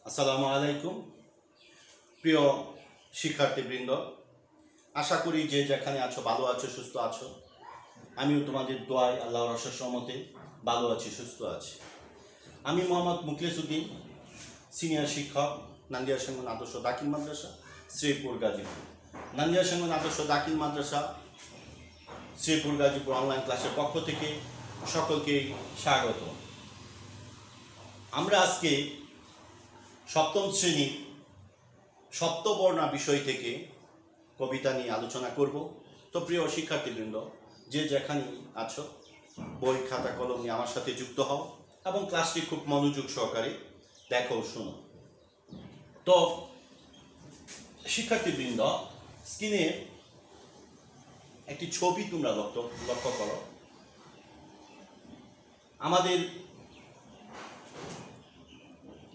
আসসালামু আলাইকুম প্রিয় শিক্ষার্থীবৃন্দ, আশা করি যে যেখানে আছো ভালো আছো, সুস্থ আছো। আমিও তোমাদের দোয়ায় আল্লাহর অশেষ রহমতে ভালো আছি, সুস্থ আছি। আমি মোহাম্মদ মুখলেসউদ্দিন, সিনিয়র শিক্ষক, নান্দিয়া সেঙ্গন আদর্শ দাখিল মাদ্রাসা, শ্রীপুর গাজীপুর। নান্দিয়া সেঙ্গন আদর্শ দাখিল মাদ্রাসা, শ্রীপুর গাজীপুর অনলাইন ক্লাসের পক্ষ থেকে সকলকেই স্বাগত। আমরা আজকে সপ্তম শ্রেণীর সপ্তবর্ণা বিষয় থেকে কবিতা নিয়ে আলোচনা করব। তো প্রিয় শিক্ষার্থীবৃন্দ, যে যেখানে আছো বই খাতা কলম নিয়ে আমার সাথে যুক্ত হও এবং ক্লাসটি খুব মনোযোগ সহকারে দেখো, শোনো। তো শিক্ষার্থীবৃন্দ, স্ক্রিনে একটি ছবি তোমরা লক্ষ্য করো। আমাদের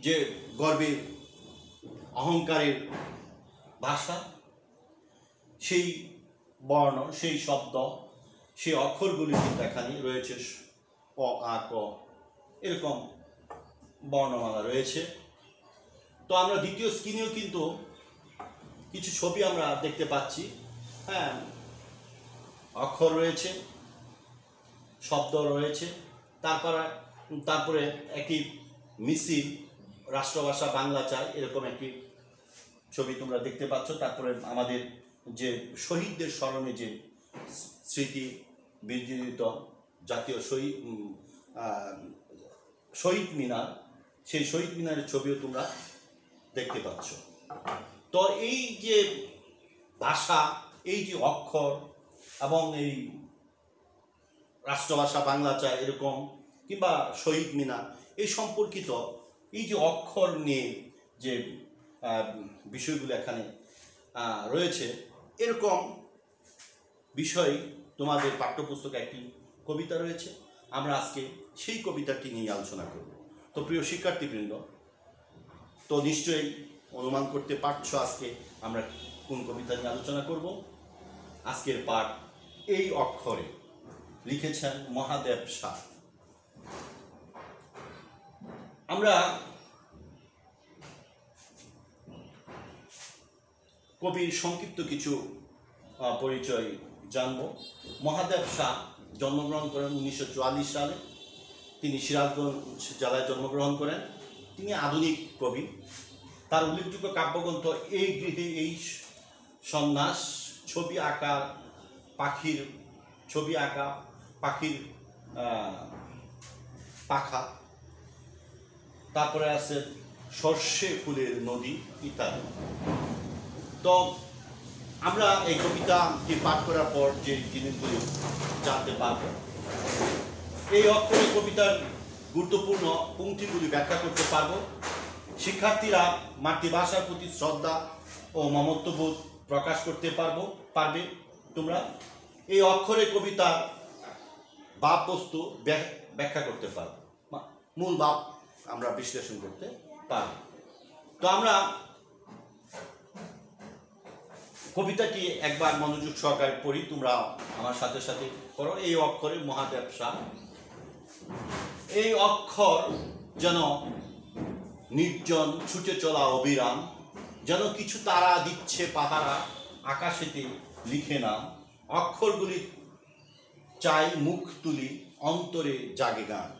যে গর্বের অহংকারের ভাষা, সেই বর্ণ, সেই শব্দ, সেই অক্ষরগুলি কিন্তু এখানে রয়েছে। অ আ ক এরকম বর্ণমালা রয়েছে। তো আমরা দ্বিতীয় স্ক্রিনেও কিন্তু কিছু ছবি আমরা দেখতে পাচ্ছি। হ্যাঁ, অক্ষর রয়েছে, শব্দ রয়েছে, তারপরে একটি মিছিল, রাষ্ট্রভাষা বাংলা চাই, এরকম একটি ছবি তোমরা দেখতে পাচ্ছ। তারপরে আমাদের যে শহীদদের স্মরণে যে স্মৃতি বিজড়িত জাতীয় শহীদ মিনার, সেই শহীদ মিনারের ছবিও তোমরা দেখতে পাচ্ছ। তো এই যে ভাষা, এই যে অক্ষর এবং এই রাষ্ট্রভাষা বাংলা চাই এরকম, কিংবা শহীদ মিনার, এই সম্পর্কিত এই যে অক্ষর নিয়ে যে বিষয়গুলো এখানে রয়েছে, এরকম বিষয় তোমাদের পাঠ্যপুস্তকে একটি কবিতা রয়েছে। আমরা আজকে সেই কবিতাটি নিয়ে আলোচনা করব। তো প্রিয় শিক্ষার্থীবৃন্দ, তো নিশ্চয়ই অনুমান করতে পারছো আজকে আমরা কোন কবিতা নিয়ে আলোচনা করব। আজকের পাঠ এই অক্ষরে, লিখেছেন মহাদেব শাহ। আমরা কবির সংক্ষিপ্ত কিছু পরিচয় জানব। মহাদেব শাহ জন্মগ্রহণ করেন 1944 সালে। তিনি সিরাজগঞ্জ জেলায় জন্মগ্রহণ করেন। তিনি আধুনিক কবি। তার উল্লেখযোগ্য কাব্যগ্রন্থ এই গৃহে এই সন্ন্যাস, ছবি আঁকা পাখির পাখা, তারপরে আছে সর্ষে ফুলের নদী ইত্যাদি। তো আমরা এই কবিতাটি পাঠ করার পর যে জিনিসগুলি জানতে পারব, এই অক্ষরে কবিতার গুরুত্বপূর্ণ পংক্তিগুলি ব্যাখ্যা করতে পারব। শিক্ষার্থীরা মাতৃভাষার প্রতি শ্রদ্ধা ও মমত্ববোধ প্রকাশ করতে পারবে। তোমরা এই অক্ষরে কবিতার ভাব বস্তু ব্যাখ্যা করতে পারবে, মূল ভাব আমরা বিশ্লেষণ করতে পারব। তো আমরা কবিতাটি একবার মনোযোগ সহকারে পড়ি, তোমরা আমার সাথে সাথে করো। এই অক্ষরে মহাদেব শাহ। এই অক্ষর যেন নির্জন ছুটে চলা অবিরাম, যেন কিছু তারা দিচ্ছে পাহারা, আকাশেতে লিখে নাম। অক্ষরগুলি চাই মুখ তুলি, অন্তরে জাগে গান।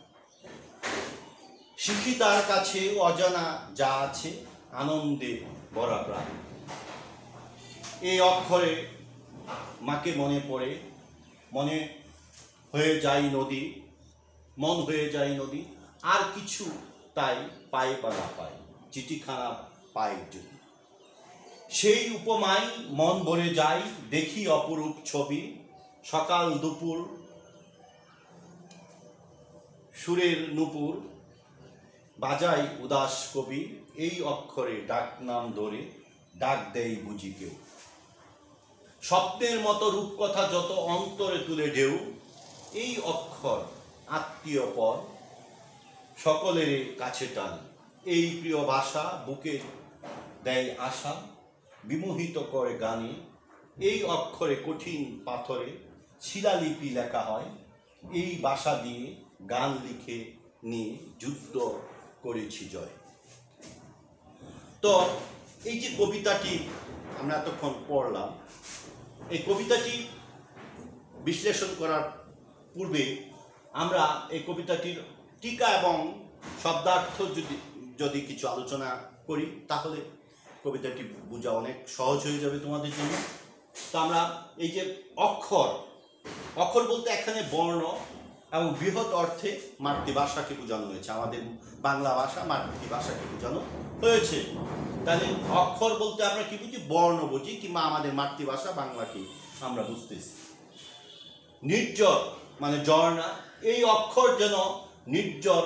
শিখি তার কাছে অজানা যা আছে, আনন্দে ভরা প্রাণ। এই অক্ষরে মাকে মনে পড়ে, মনে হয়ে যায় নদী, মন হয়ে যায় নদী। আর কিছু তাই পাই বা না পাই, চিঠিখানা পাই যদি। সেই উপমায় মন ভরে যায়, দেখি অপরূপ ছবি। সকাল দুপুর সুরের নূপুর, বাজায় উদাস কবি। এই অক্ষরে ডাক নাম ধরে, ডাক দেয় বুঝি কেউ। স্বপ্নের মতো রূপকথা যত অন্তরে তুলে ঢেউ। এই অক্ষর আত্মীয় পর, সকলের কাছে টান। এই প্রিয় ভাষা বুকে দেয় আশা, বিমোহিত করে গানে। এই অক্ষরে কঠিন পাথরে শিলালিপি লেখা হয়। এই ভাষা দিয়ে গান লিখে নিয়ে যুদ্ধ করেছি জয়। তো এই যে কবিতাটি আমরা এতক্ষণ পড়লাম, এই কবিতাটি বিশ্লেষণ করার পূর্বে আমরা এই কবিতাটির টিকা এবং শব্দার্থ যদি কিছু আলোচনা করি তাহলে কবিতাটি বোঝা অনেক সহজ হয়ে যাবে তোমাদের জন্য। তো আমরা এই যে অক্ষর, অক্ষর বলতে এখানে বর্ণ এবং বৃহৎ অর্থে মাতৃভাষাকে বোঝানো হয়েছে, আমাদের বাংলা ভাষা মাতৃভাষাকে বোঝানো হয়েছে। তাহলে অক্ষর বলতে আমরা কি বুঝি? বর্ণ বুঝি, কিংবা আমাদের মাতৃভাষা বাংলাকে আমরা বুঝতেছি। নির্জর মানে ঝর্ণা, এই অক্ষর যেন নির্জর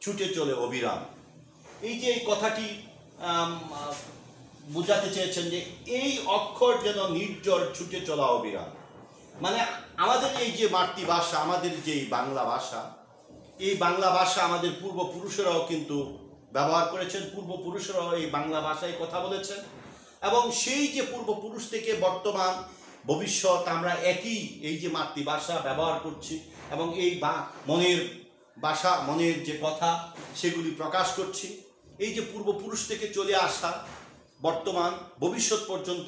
ছুটে চলে অবিরাম। এই যে এই কথাটি বোঝাতে চেয়েছেন যে এই অক্ষর যেন নির্জর ছুটে চলা অবিরাম, মানে আমাদের এই যে মাতৃভাষা, আমাদের যে বাংলা ভাষা, এই বাংলা ভাষা আমাদের পূর্বপুরুষেরাও কিন্তু ব্যবহার করেছেন, পূর্বপুরুষেরাও এই বাংলা ভাষায় কথা বলেছেন, এবং সেই যে পূর্বপুরুষ থেকে বর্তমান ভবিষ্যৎ আমরা একই এই যে মাতৃভাষা ব্যবহার করছি, এবং এই মনের ভাষা, মনের যে কথা সেগুলি প্রকাশ করছি। এই যে পূর্বপুরুষ থেকে চলে আসা বর্তমান ভবিষ্যৎ পর্যন্ত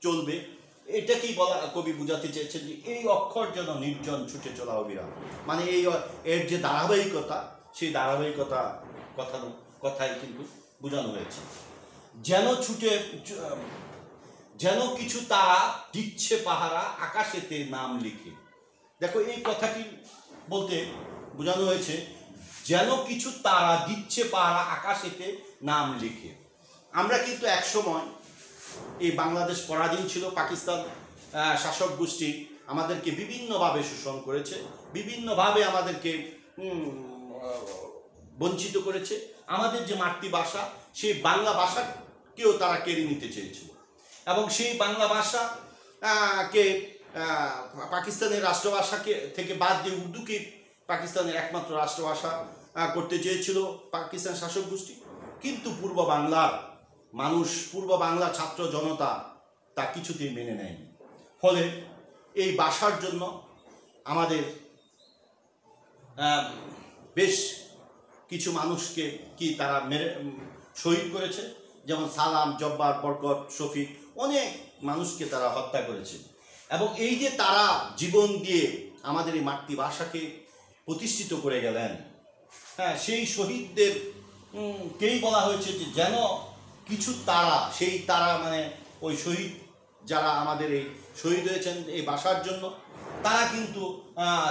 চলবে, এটাকেই বলা কবি বোঝাতে চেয়েছেন যে এই অক্ষর যেন নির্জন ছুটে চলা অবিরাম, মানে এর যে ধারাবাহিকতা, সেই কথাই কিন্তু বোঝানো হয়েছে। যেন কিছু তারা দিচ্ছে পাহারা আকাশেতে নাম লিখে। দেখো এই কথাটি বলতে বোঝানো হয়েছে যেন কিছু তারা দিচ্ছে পাহারা আকাশেতে নাম লিখে। আমরা কিন্তু একসময় এই বাংলাদেশ পরাধীন ছিল, পাকিস্তান শাসক গোষ্ঠী আমাদেরকে বিভিন্নভাবে শোষণ করেছে, বিভিন্নভাবে আমাদেরকে বঞ্চিত করেছে। আমাদের যে মাতৃভাষা, সেই বাংলা ভাষাকেও তারা কেড়ে নিতে চেয়েছিল, এবং সেই বাংলা ভাষা কে পাকিস্তানের রাষ্ট্রভাষাকে থেকে বাদ দিয়ে উর্দুকে পাকিস্তানের একমাত্র রাষ্ট্রভাষা করতে চেয়েছিল পাকিস্তান শাসক গোষ্ঠী। কিন্তু পূর্ব বাংলার মানুষ, পূর্ব বাংলার ছাত্র জনতা তা কিছুতেই মেনে নেয়নি। ফলে এই ভাষার জন্য আমাদের বেশ কিছু মানুষকে তারা শহীদ করেছে, যেমন সালাম, জব্বার, বরকত, শফিক, অনেক মানুষকে তারা হত্যা করেছে। এবং এই যে তারা জীবন দিয়ে আমাদের এই মাতৃভাষাকে প্রতিষ্ঠিত করে গেলেন, হ্যাঁ, সেই শহীদদের কেই বলা হয়েছে যে যেন কিছু তারা, সেই তারা মানে ওই শহীদ যারা আমাদের এই শহীদ হয়েছেন এই ভাষার জন্য, তারা কিন্তু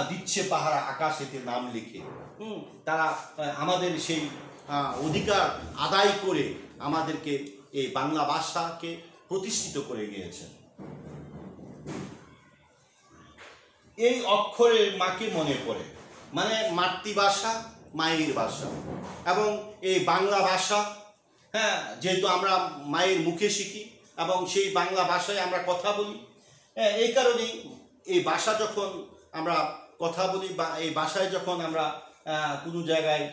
দিচ্ছে পাহারা আকাশেতে নাম লিখে। তারা আমাদের সেই অধিকার আদায় করে আমাদেরকে এই বাংলা ভাষাকে প্রতিষ্ঠিত করে গিয়েছেন। এই অক্ষরের মাকে মনে পড়ে, মানে মাতৃভাষা মায়ের ভাষা, এবং এই বাংলা ভাষা, হ্যাঁ, যেহেতু আমরা মায়ের মুখে শিখি এবং সেই বাংলা ভাষায় আমরা কথা বলি, এই কারণেই এই ভাষা যখন আমরা কথা বলি বা এই ভাষায় যখন আমরা কোনো জায়গায়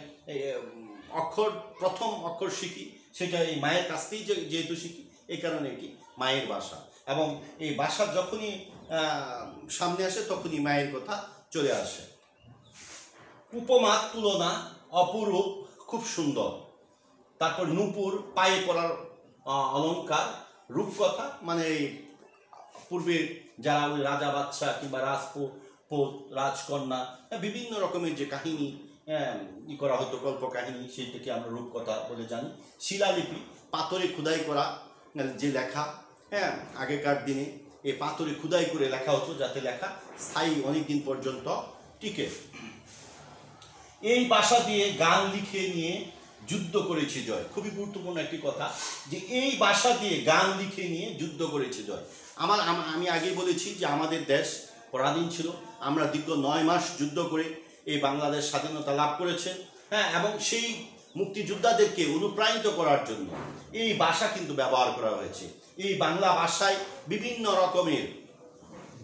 প্রথম অক্ষর শিখি, সেটা এই মায়ের কাছ থেকেই যেহেতু শিখি, এই কারণে এটি মায়ের ভাষা। এবং এই ভাষা যখনই সামনে আসে তখনই মায়ের কথা চলে আসে। উপমা, তুলনা, অপরূপ, খুব সুন্দর। তারপর নূপুর, পায়ে পড়ার অলঙ্কার, রূপকথা, মানে এই পূর্বে যারা ওই রাজা বাদশা কিংবা রাজপুত, রাজকন্যা, বিভিন্ন রকমের যে কাহিনী করা হতো, গল্প কাহিনী, সেইটাকে আমরা রূপকথা বলে জানি। শিলালিপি, পাথরে খোদাই করা যে লেখা, হ্যাঁ, আগেকার দিনে এই পাথরে খোদাই করে লেখা হতো যাতে লেখা স্থায়ী অনেক দিন পর্যন্ত টিকে। এই ভাষা দিয়ে গান লিখে নিয়ে যুদ্ধ করেছে জয়। খুবই গুরুত্বপূর্ণ একটি কথা যে এই ভাষা দিয়ে গান লিখে নিয়ে যুদ্ধ করেছে জয়। আমি আগেই বলেছি যে আমাদের দেশ পরাধীন ছিল, আমরা দীর্ঘ 9 মাস যুদ্ধ করে এই বাংলাদেশ স্বাধীনতা লাভ করেছে, হ্যাঁ, এবং সেই মুক্তিযোদ্ধাদেরকে অনুপ্রাণিত করার জন্য এই ভাষা কিন্তু ব্যবহার করা হয়েছে। এই বাংলা ভাষায় বিভিন্ন রকমের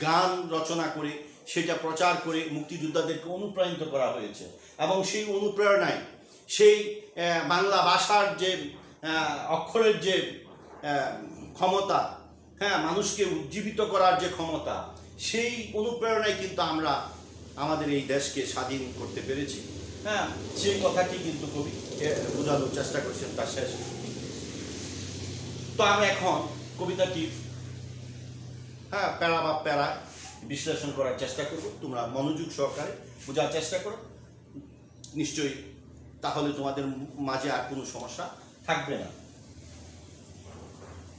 গান রচনা করে সেটা প্রচার করে মুক্তিযোদ্ধাদেরকে অনুপ্রাণিত করা হয়েছে, এবং সেই অনুপ্রেরণায় সেই বাংলা ভাষার যে অক্ষরের যে ক্ষমতা, হ্যাঁ, মানুষকে উজ্জীবিত করার যে ক্ষমতা, সেই অনুপ্রেরণায় কিন্তু আমরা আমাদের এই দেশকে স্বাধীন করতে পেরেছি। হ্যাঁ, সেই কথাটি কিন্তু কবি বোঝানোর চেষ্টা করছেন তার শেষ তো আমি এখন কবিতাটি প্যারা বা প্যারা বিশ্লেষণ করার চেষ্টা করব, তোমরা মনোযোগ সহকারে বোঝার চেষ্টা করো, নিশ্চয়ই তাহলে তোমাদের মাঝে আর কোনো সমস্যা থাকবে না।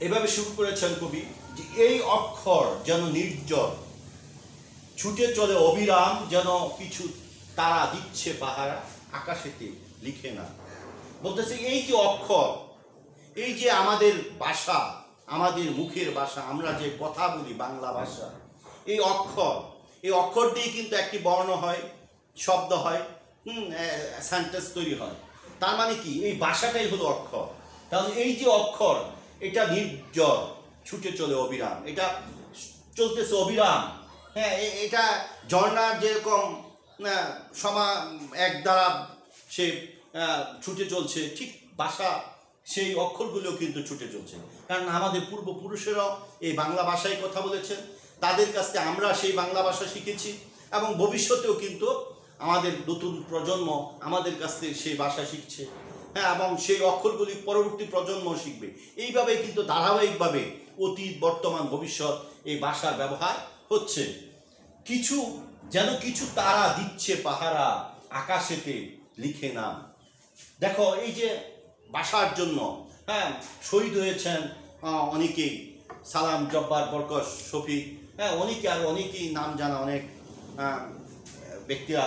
এভাবে শুরু করেছেন কবি যে এই অক্ষর যেন নির্জন, ছুটে চলে অবিরাম, যেন কিছু তারা দিচ্ছে পাহারা, আকাশেতে লিখে না। বলতেছে এই যে অক্ষর, এই যে আমাদের ভাষা, আমাদের মুখের ভাষা, আমরা যে কথা বলি বাংলা ভাষা, এই অক্ষর দিয়ে কিন্তু একটি বর্ণ হয়, শব্দ হয়, সেন্টেন্স তৈরি হয়। তার মানে কি এই ভাষাটাই হলো অক্ষর। তাহলে এই যে অক্ষর, এটা নির্জর, ছুটে চলে অবিরাম, এটা চলতেছে অবিরাম। এটা ঝর্ণার যেরকম এক দ্বারা সে ছুটে চলছে, ঠিক ভাষা সেই অক্ষরগুলো কিন্তু ছুটে চলছে। কারণ আমাদের পূর্বপুরুষেরাও এই বাংলা ভাষায় কথা বলেছেন, তাদের কাছ থেকে আমরা সেই বাংলা ভাষা শিখেছি, এবং ভবিষ্যতেও কিন্তু আমাদের নতুন প্রজন্ম আমাদের কাছ থেকে সেই ভাষা শিখছে, এবং সেই অক্ষরগুলি পরবর্তী প্রজন্ম শিখবে। এইভাবে কিন্তু ধারাবাহিকভাবে অতীত, বর্তমান, ভবিষ্যৎ এই ভাষার ব্যবহার হচ্ছে। কিছু তারা দিচ্ছে পাহারা, আকাশেতে লিখে নাম। দেখো এই যে ভাষার জন্য শহীদ হয়েছেন অনেকেই, সালাম, জব্বার, বরকস, শফিক, অনেকে আর অনেকেই নাম জানা অনেক ব্যক্তিরা।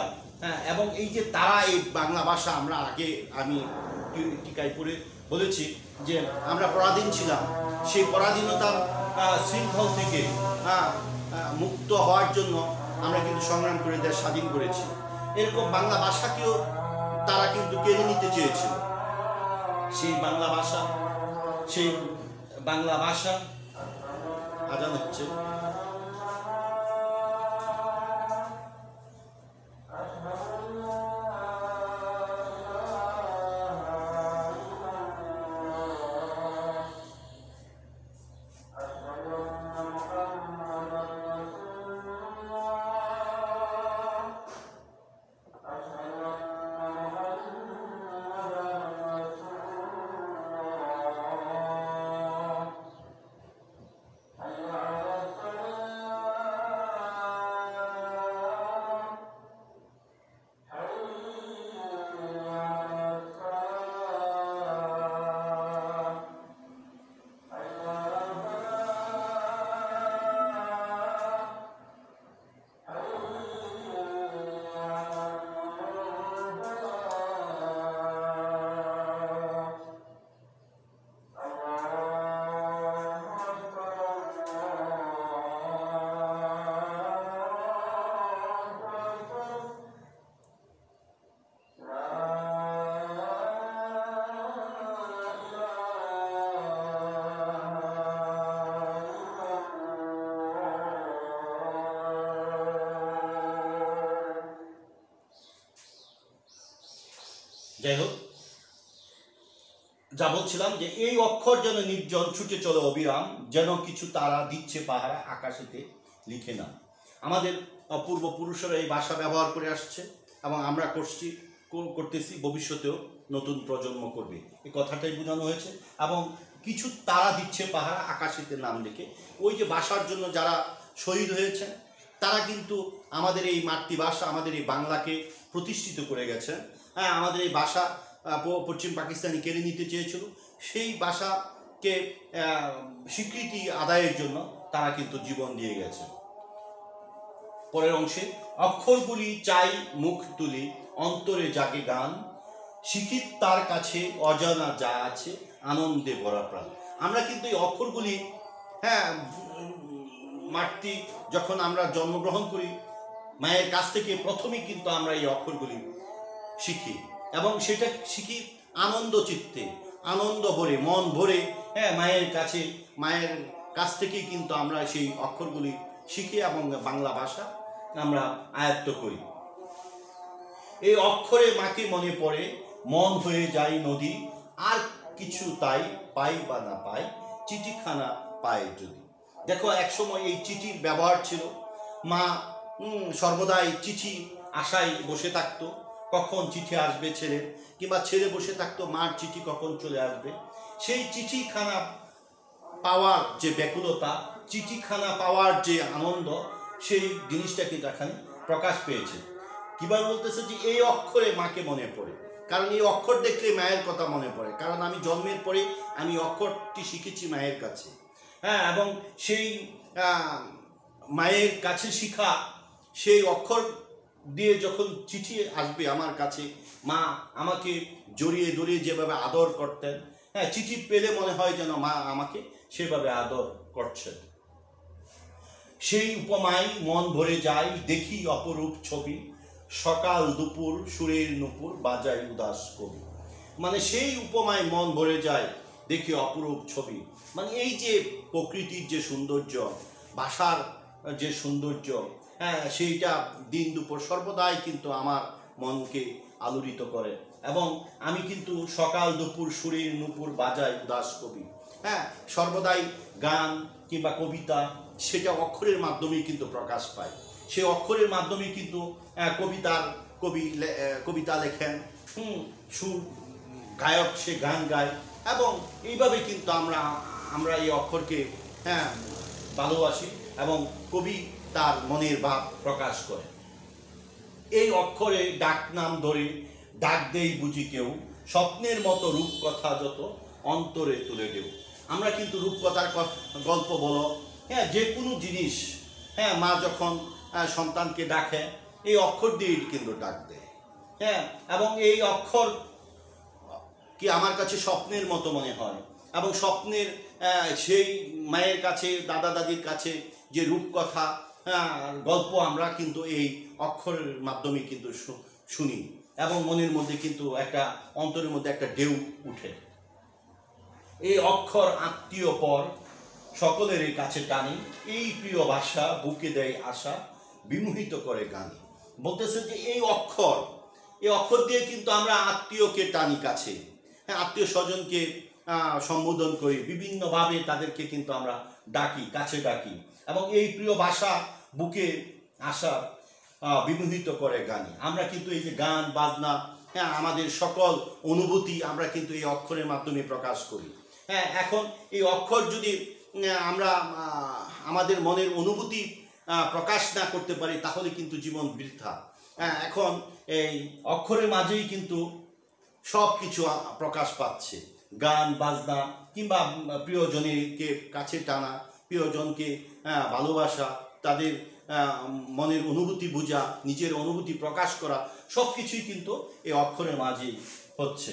এবং এই যে তারা এই বাংলা ভাষা, আমি টিকায় পড়ে বলেছি যে আমরা পরাধীন ছিলাম, সেই পরাধীনতার শৃঙ্খল থেকে মুক্ত হওয়ার জন্য আমরা কিন্তু সংগ্রাম করে দেশ স্বাধীন করেছি। এরকম বাংলা ভাষাকেও তারা কিন্তু কেড়ে নিতে চেয়েছিল। সেই বাংলা ভাষা আজান হচ্ছে। যাই হোক, যা বলছিলাম যে এই অক্ষর যেন নির্জন, ছুটে চলে অবিরাম, যেন কিছু তারা দিচ্ছে পাহারা, আকাশেতে লিখে না। আমাদের পূর্বপুরুষেরা এই ভাষা ব্যবহার করে আসছে, এবং আমরা করতেছি, ভবিষ্যতেও নতুন প্রজন্ম করবে, এই কথাটাই বোঝানো হয়েছে। এবং কিছু তারা দিচ্ছে পাহারা, আকাশেতে নাম লিখে। ওই যে ভাষার জন্য যারা শহীদ হয়েছেন, তারা কিন্তু আমাদের এই মাতৃভাষা, আমাদের এই বাংলাকে প্রতিষ্ঠিত করে গেছেন। আমাদের এই ভাষা পশ্চিম পাকিস্তানি কেড়ে নিতে চেয়েছিল, সেই ভাষাকে স্বীকৃতি আদায়ের জন্য তারা কিন্তু জীবন দিয়ে গেছে। পরের অংশে, অক্ষরগুলি চাই মুখ তুলি, অন্তরে জাগে গান, শিক্ষিত তার কাছে অজানা যা আছে, আনন্দে ভরা প্রাণ। আমরা কিন্তু এই অক্ষরগুলি মাতৃ যখন আমরা জন্মগ্রহণ করি, মায়ের কাছ থেকে প্রথমেই কিন্তু আমরা এই অক্ষরগুলি শিখি, এবং সেটা শিখি আনন্দ চিত্তে, আনন্দ ভরে, মন ভরে। মায়ের কাছ থেকেই কিন্তু আমরা সেই অক্ষরগুলি শিখি এবং বাংলা ভাষা আমরা আয়ত্ত করি। এই অক্ষরে মাকে মনে পড়ে, মন হয়ে যায় নদী, আর কিছু তাই পাই বা না পাই, চিঠিখানা পায় যদি। দেখো, একসময় এই চিঠির ব্যবহার ছিল। মা সর্বদাই চিঠি আশায় বসে থাকতো, কখন চিঠি আসবে ছেলের, কিংবা ছেলে বসে থাকতো মার চিঠি কখন চলে আসবে। সেই চিঠিখানা পাওয়ার যে ব্যাকুলতা, চিঠিখানা পাওয়ার যে আনন্দ, সেই জিনিসটা কিন্তু এখানে প্রকাশ পেয়েছে। কিভাবে বলতেছে যে এই অক্ষরে মাকে মনে পড়ে, কারণ এই অক্ষর দেখলে মায়ের কথা মনে পড়ে, কারণ আমি জন্মের পরে আমি অক্ষরটি শিখেছি মায়ের কাছে। হ্যাঁ, এবং সেই মায়ের কাছে শিখা সেই অক্ষর দিয়ে যখন চিঠি আসবে আমার কাছে, মা আমাকে জড়িয়ে ধরিয়ে যেভাবে আদর করতেন, হ্যাঁ, চিঠি পেলে মনে হয় যেন মা আমাকে সেভাবে আদর করছেন। সেই উপমায় মন ভরে যায়, দেখি অপরূপ ছবি, সকাল দুপুর সুরের নুপুর বাজায় উদাস কবি। মানে সেই উপমায় মন ভরে যায়, দেখি অপরূপ ছবি, মানে এই যে প্রকৃতির যে সৌন্দর্য, ভাষার যে সৌন্দর্য, হ্যাঁ, সেইটা দিন দুপুর সর্বদাই কিন্তু আমার মনকে আলোড়িত করে। এবং আমি কিন্তু সকাল দুপুর সুরের নুপুর বাজায় উদাস কবি, হ্যাঁ, সর্বদাই গান কিংবা কবিতা সেটা অক্ষরের মাধ্যমেই কিন্তু প্রকাশ পায়। সেই অক্ষরের মাধ্যমে কিন্তু কবিতা লেখেন, সুর গায়ক সে গান গায়, এবং এইভাবে কিন্তু আমরা এই অক্ষরকে, হ্যাঁ, ভালোবাসি এবং কবি তার মনের ভাব প্রকাশ করে। এই অক্ষরে ডাক নাম ধরে ডাক দেই বুঝি কেউ, স্বপ্নের মতো রূপকথা যত অন্তরে তুলে দেও। আমরা কিন্তু রূপকথার গল্প বলো, হ্যাঁ, যে কোনো জিনিস, হ্যাঁ, মা যখন সন্তানকে ডাকে এই অক্ষর দিয়ে কিন্তু ডাক দেয়, হ্যাঁ, এবং এই অক্ষর কি আমার কাছে স্বপ্নের মতো মনে হয়। এবং স্বপ্নের সেই মায়ের কাছে, দাদা দাদির কাছে যে রূপকথা গল্প আমরা কিন্তু এই অক্ষরের মাধ্যমে কিন্তু শুনি, এবং মনের মধ্যে কিন্তু একটা, অন্তরের মধ্যে একটা ঢেউ উঠে। এই অক্ষর আত্মীয় পর সকলের কাছে টানি, এই প্রিয় ভাষা বুকে দেয় আশা, বিমোহিত করে গানে। বলতেছে যে এই অক্ষর দিয়ে কিন্তু আমরা আত্মীয়কে টানি কাছে, হ্যাঁ, আত্মীয় স্বজনকে সম্বোধন করি, বিভিন্নভাবে তাদেরকে কিন্তু আমরা ডাকি, কাছে ডাকি, এবং এই প্রিয় ভাষা বুকে আশা বিমোহিত করে গানে। আমরা কিন্তু এই যে গান বাজনা, হ্যাঁ, আমাদের সকল অনুভূতি আমরা কিন্তু এই অক্ষরের মাধ্যমে প্রকাশ করি। হ্যাঁ, এখন এই অক্ষর যদি আমরা আমাদের মনের অনুভূতি প্রকাশ না করতে পারি তাহলে কিন্তু জীবন বৃথা। হ্যাঁ, এখন এই অক্ষরের মাঝেই কিন্তু সব কিছু প্রকাশ পাচ্ছে, গান বাজনা কিংবা প্রিয়জনকে কাছে টানা, প্রিয়জনকে ভালোবাসা, তাদের মনের অনুভূতি বোঝা, নিজের অনুভূতি প্রকাশ করা, সব কিছুই কিন্তু এই অক্ষরের মাঝেই হচ্ছে।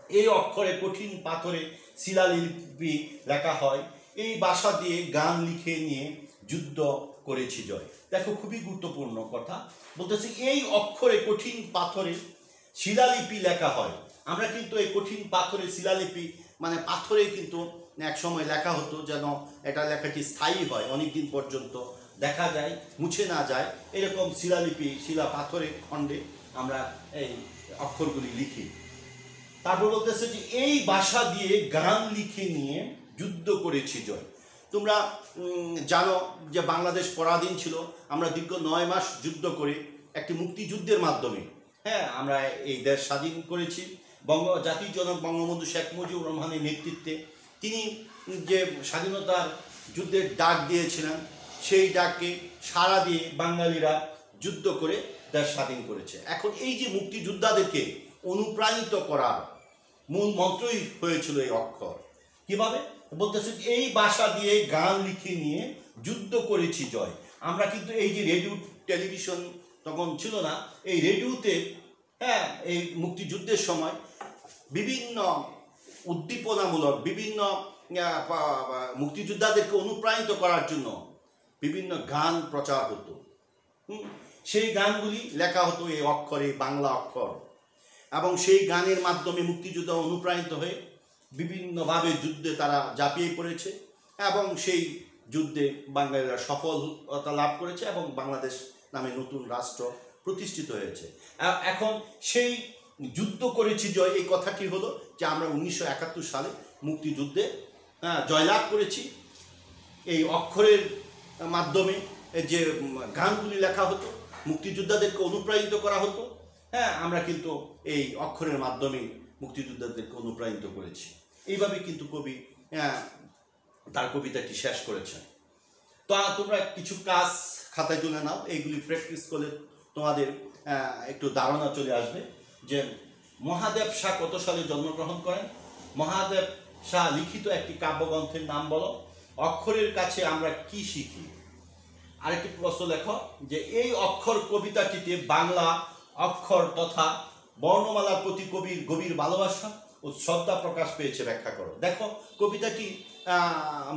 এই অক্ষরে কঠিন পাথরে শিলালিপি লেখা হয়, এই ভাষা দিয়ে গান লিখে নিয়ে যুদ্ধ করেছি জয়। দেখো, খুবই গুরুত্বপূর্ণ কথা বলতেছি, এই অক্ষরে কঠিন পাথরে শিলালিপি লেখা হয়। আমরা কিন্তু এই কঠিন পাথরে শিলালিপি, মানে পাথরে কিন্তু এক সময় লেখা হতো যেন এটা লেখাটি স্থায়ী হয়, অনেকদিন পর্যন্ত দেখা যায়, মুছে না যায়, এরকম শিলালিপি, শিলা পাথরে খণ্ডে আমরা এই অক্ষরগুলি লিখি। তারপর বলতেছে যে এই ভাষা দিয়ে গান লিখে নিয়ে যুদ্ধ করেছি জয়। তোমরা জানো যে বাংলাদেশ পরাধীন ছিল, আমরা দীর্ঘ 9 মাস যুদ্ধ করে একটি মুক্তিযুদ্ধের মাধ্যমে, হ্যাঁ, আমরা এই দেশ স্বাধীন করেছি। জাতির জনক বঙ্গবন্ধু শেখ মুজিবুর রহমানের নেতৃত্বে তিনি যে স্বাধীনতার যুদ্ধের ডাক দিয়েছিলেন, সেই ডাককে সাড়া দিয়ে বাঙালিরা যুদ্ধ করে দেশ স্বাধীন করেছে। এখন এই যে মুক্তিযোদ্ধাদেরকে অনুপ্রাণিত করার মূল মন্ত্রই হয়েছিল এই অক্ষর। কিভাবে বলতেছে, এই ভাষা দিয়ে গান লিখে নিয়ে যুদ্ধ করেছি জয়। আমরা কিন্তু এই যে রেডিও টেলিভিশন তখন ছিল না, এই রেডিওতে, হ্যাঁ, এই মুক্তিযুদ্ধের সময় বিভিন্ন উদ্দীপনামূলক, বিভিন্ন মুক্তিযোদ্ধাদেরকে অনুপ্রাণিত করার জন্য বিভিন্ন গান প্রচার হতো। সেই গানগুলি লেখা হতো এই অক্ষরে, বাংলা অক্ষর, এবং সেই গানের মাধ্যমে মুক্তিযোদ্ধা অনুপ্রাণিত হয়ে বিভিন্নভাবে যুদ্ধে তারা ঝাঁপিয়ে পড়েছে, এবং সেই যুদ্ধে বাঙালিরা সফলতা লাভ করেছে এবং বাংলাদেশ নামে নতুন রাষ্ট্র প্রতিষ্ঠিত হয়েছে। এখন সেই যুদ্ধ করেছি জয়, এই কথাটি হলো যে আমরা 1971 সালে মুক্তিযুদ্ধে জয়লাভ করেছি। এই অক্ষরের মাধ্যমে যে গানগুলি লেখা হতো, মুক্তিযোদ্ধাদেরকে অনুপ্রাণিত করা হতো, হ্যাঁ, আমরা কিন্তু এই অক্ষরের মাধ্যমে মুক্তিযোদ্ধাদেরকে অনুপ্রাণিত করেছি। এইভাবে কিন্তু কবি তার কবিতাটি শেষ করেছেন। তো তোমরা কিছু কাজ খাতায় তুলে নাও, এইগুলি প্র্যাকটিস করলে তোমাদের একটু ধারণা চলে আসবে যে মহাদেব শাহ কত সালে জন্মগ্রহণ করেন। মহাদেব শাহ লিখিত একটি কাব্যগ্রন্থের নাম বলো। অক্ষরের কাছে আমরা কি শিখি। আরেকটি প্রশ্ন লেখো যে এই অক্ষর কবিতাটিতে বাংলা অক্ষর তথা বর্ণমালার প্রতি কবির গভীর ভালোবাসা ও শ্রদ্ধা প্রকাশ পেয়েছে, ব্যাখ্যা করো। দেখো কবিতাটি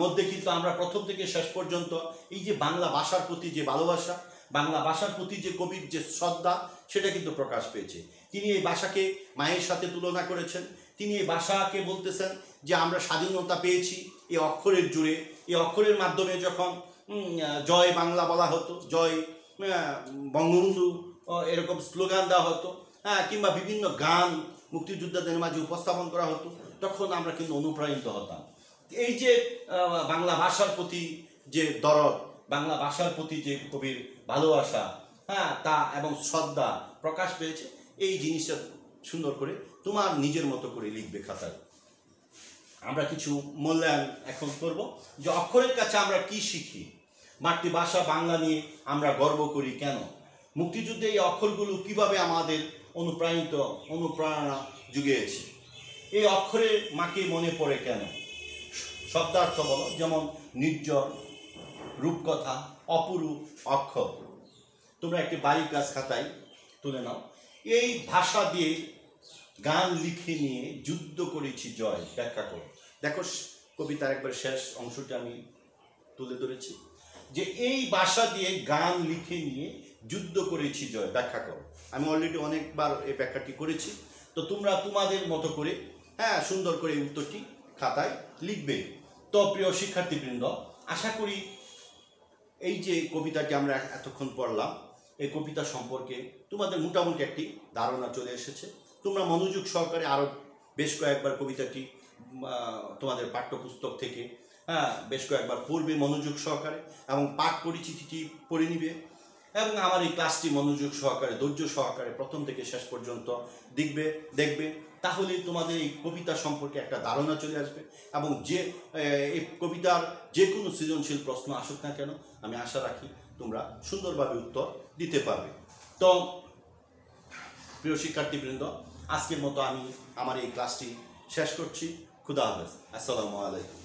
মধ্যে কিন্তু আমরা প্রথম থেকে শেষ পর্যন্ত এই যে বাংলা ভাষার প্রতি যে ভালোবাসা, বাংলা ভাষার প্রতি যে কবির যে শ্রদ্ধা, সেটা কিন্তু প্রকাশ পেয়েছে। তিনি এই ভাষাকে মায়ের সাথে তুলনা করেছেন। তিনি এই ভাষাকে বলতেছেন যে আমরা স্বাধীনতা পেয়েছি এই অক্ষরের জুড়ে। এই অক্ষরের মাধ্যমে যখন জয় বাংলা বলা হতো, জয় বঙ্গবন্ধু এরকম স্লোগান দেওয়া হতো, কিংবা বিভিন্ন গান মুক্তিযোদ্ধাদের মাঝে উপস্থাপন করা হতো, তখন আমরা কিন্তু অনুপ্রাণিত হতাম। এই যে বাংলা ভাষার প্রতি যে দরদ, বাংলা ভাষার প্রতি যে কবির ভালোবাসা, তা এবং শ্রদ্ধা প্রকাশ পেয়েছে, এই জিনিসটা সুন্দর করে তোমার নিজের মতো করে লিখবে খাতায়। আমরা কিছু মূল্যায়ন এখন করব যে অক্ষরের কাছে আমরা কি শিখি, মাতৃভাষা বাংলা নিয়ে আমরা গর্ব করি কেন, মুক্তিযুদ্ধে এই অক্ষরগুলো কিভাবে আমাদের অনুপ্রেরণা জুগিয়েছে, এই অক্ষরের মাকে মনে পড়ে কেন, শব্দার্থ বলো, যেমন নির্জন, রূপকথা, অপরূপ, অক্ষর। তোমরা একটি বাড়ির কাজ খাতায় তুলে নাও। এই ভাষা দিয়ে গান লিখে নিয়ে যুদ্ধ করেছি জয়, ব্যাখ্যা করো। দেখো কবিতার একবার শেষ অংশটা আমি তুলে ধরেছি যে এই ভাষা দিয়ে গান লিখে নিয়ে যুদ্ধ করেছি জয়, ব্যাখ্যা করো। আমি অলরেডি অনেকবার এই ব্যাখ্যাটি করেছি। তো তোমরা তোমাদের মতো করে সুন্দর করে উত্তরটি খাতায় লিখবে। তো প্রিয় শিক্ষার্থীবৃন্দ, আশা করি এই যে কবিতাটি আমরা এতক্ষণ পড়লাম, এই কবিতা সম্পর্কে তোমাদের মোটামুটি একটি ধারণা চলে এসেছে। তোমরা মনোযোগ সহকারে আরও বেশ কয়েকবার কবিতাটি তোমাদের পাঠ্যপুস্তক থেকে বেশ কয়েকবার পড়বে মনোযোগ সহকারে, এবং পাঠ পরিচিতিটি পড়ে নিবে, এবং আমার এই ক্লাসটি মনোযোগ সহকারে, ধৈর্য সহকারে প্রথম থেকে শেষ পর্যন্ত দেখবে। তাহলে তোমাদের এই কবিতা সম্পর্কে একটা ধারণা চলে আসবে, এবং যে এই কবিতার যে কোনো সৃজনশীল প্রশ্ন আসুক না কেন, আমি আশা রাখি তোমরা সুন্দরভাবে উত্তর দিতে পারবে। তো প্রিয় শিক্ষার্থীবৃন্দ, আজকের মতো আমি আমার এই ক্লাসটি শেষ করছি। খুদা হাফেজ। আসসালামু আলাইকুম।